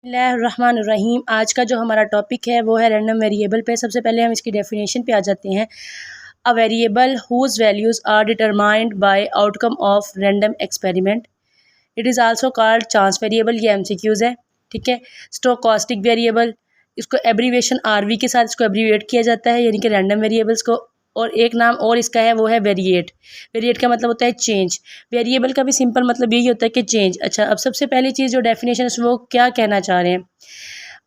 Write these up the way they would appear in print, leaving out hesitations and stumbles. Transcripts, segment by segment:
बिस्मिल्लाहिर्रहमानिर्रहीम। आज का जो हमारा टॉपिक है वो है रैंडम वेरिएबल पे। सबसे पहले हम इसकी डेफिनेशन पे आ जाते हैं। A variable whose values are determined by outcome of random experiment. It is also called chance variable. ये एमसीक्यूज़ है, ठीक है। स्टोकास्टिक वेरिएबल, इसको एब्रीवेशन आरवी के साथ इसको एब्रीवेट किया जाता है, यानी कि रैंडम वेरिएबल्स को। और एक नाम और इसका है, वो है वेरिएट। वेरिएट का मतलब होता है चेंज। वेरिएबल का भी सिंपल मतलब यही होता है कि चेंज। अच्छा, अब सबसे पहली चीज़ जो डेफिनेशन है वो क्या कहना चाह रहे हैं।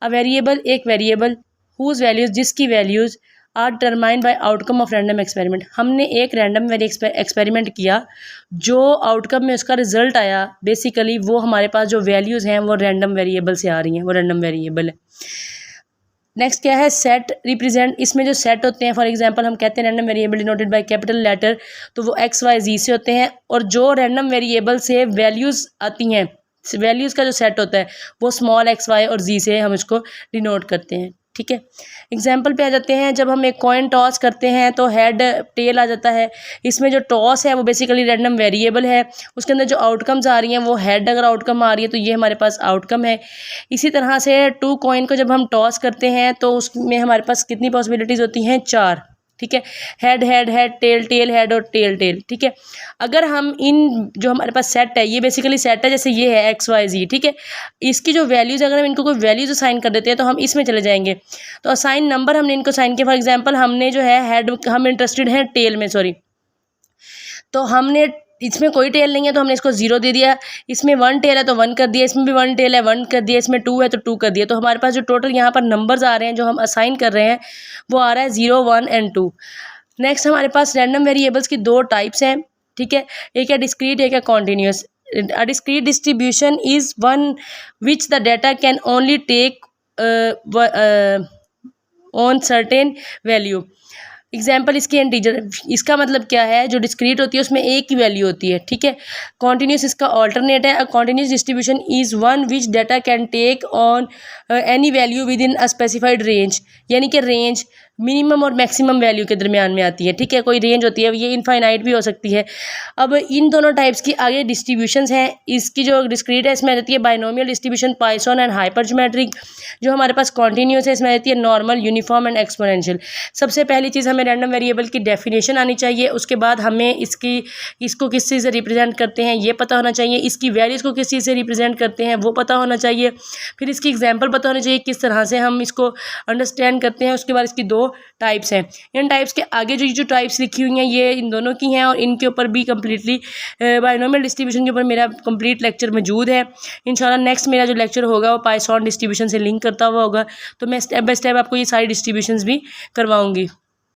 अ वेरिएबल एक वेरिएबल हुज वैल्यूज़ जिसकी values are determined by outcome of random experiment. हमने एक रैंडम एक्सपेरिमेंट किया, जो आउटकम में उसका रिजल्ट आया, बेसिकली वो हमारे पास जो वैल्यूज़ हैं वो रैंडम वेरिएबल से आ रही हैं, वो रैंडम वेरिएबल है। नेक्स्ट क्या है, सेट रिप्रेजेंट। इसमें जो सेट होते हैं, फॉर एग्जांपल हम कहते हैं random variable denoted by capital letter, तो वो एक्स वाई जी से होते हैं। और जो रैंडम वेरिएबल से वैल्यूज़ आती हैं, वैल्यूज़ का जो सेट होता है वो स्मॉल एक्स वाई और जी से हम इसको डिनोट करते हैं, ठीक है। एग्जाम्पल पे आ जाते हैं। जब हम एक कॉइन टॉस करते हैं तो हेड टेल आ जाता है। इसमें जो टॉस है वो बेसिकली रैंडम वेरिएबल है, उसके अंदर जो आउटकम्स आ रही हैं वो हेड अगर आउटकम आ रही है तो ये हमारे पास आउटकम है। इसी तरह से टू कॉइन को जब हम टॉस करते हैं तो उसमें हमारे पास कितनी पॉसिबिलिटीज़ होती हैं, 4, ठीक है। Head head head, tail tail head और टेल टेल, ठीक है। अगर हम इन जो हमारे पास सेट है, ये बेसिकली सेट है, जैसे ये है एक्स वाई जी, ठीक है। इसकी जो वैल्यूज़, अगर हम इनको कोई वैल्यूज़ असाइन कर देते हैं तो हम इसमें चले जाएंगे। तो असाइन नंबर हमने इनको साइन किया। फॉर एग्जांपल हमने जो है हेड, हम इंटरेस्टेड हैं टेल में, सॉरी, तो हमने इसमें कोई टेल नहीं है तो हमने इसको 0 दे दिया। इसमें 1 टेल है तो 1 कर दिया, इसमें भी 1 टेल है 1 कर दिया, इसमें 2 है तो 2 कर दिया। तो हमारे पास जो टोटल यहाँ पर नंबर्स आ रहे हैं जो हम असाइन कर रहे हैं वो आ रहा है 0, 1 एंड 2। नेक्स्ट हमारे पास रैंडम वेरिएबल्स की 2 टाइप्स हैं, ठीक है। एक है डिस्क्रीट, एक है continuous. A discrete distribution is one which the data can only take on certain value. Example इसके इंटीजर। इसका मतलब क्या है, जो डिस्क्रीट होती है उसमें एक ही वैल्यू होती है, ठीक है। कॉन्टीन्यूस इसका ऑल्टरनेट है। A continuous distribution is one which data can take on any value within a specified range, यानी कि रेंज मिनिमम और मैक्सिमम वैल्यू के दरमियान में आती है, ठीक है। कोई रेंज होती है, ये इनफाइनाइट भी हो सकती है। अब इन दोनों टाइप्स की आगे डिस्ट्रीब्यूशंस हैं। इसकी जो डिस्क्रीट है इसमें आ जाती है बाइनोमियल डिस्ट्रीब्यूशन, पॉइसन एंड हाइपरज्योमेट्रिक। जो हमारे पास कॉन्टीन्यूस है इसमें आ जाती है नॉर्मल, यूनिफॉर्म एंड एक्सपोनेंशियल। सबसे पहली चीज़ हमें रैंडम वेरिएबल की डेफिनेशन आनी चाहिए, उसके बाद हमें इसको किस चीज़ से रिप्रेजेंट करते हैं ये पता होना चाहिए, इसकी वैल्यूज़ को किस चीज़ से रिप्रेजेंट करते हैं वो पता होना चाहिए, फिर इसकी एग्जाम्पल पता होनी चाहिए किस तरह से हम इसको अंडरस्टैंड करते हैं। उसके बाद इसकी 2 टाइप्स हैं। इन टाइप्स के आगे जो टाइप्स लिखी हुई हैं ये इन दोनों की हैं, और इनके ऊपर भी कम्प्लीटली बाइनोमियल डिस्ट्रीब्यूशन के ऊपर मेरा कंप्लीट लेक्चर मौजूद है। इंशाल्लाह नेक्स्ट मेरा जो लेक्चर होगा वो पॉइसन डिस्ट्रीब्यूशन से लिंक करता हुआ होगा, तो मैं स्टेप बाय स्टेप आपको ये सारी डिस्ट्रीब्यूशंस भी करवाऊंगी।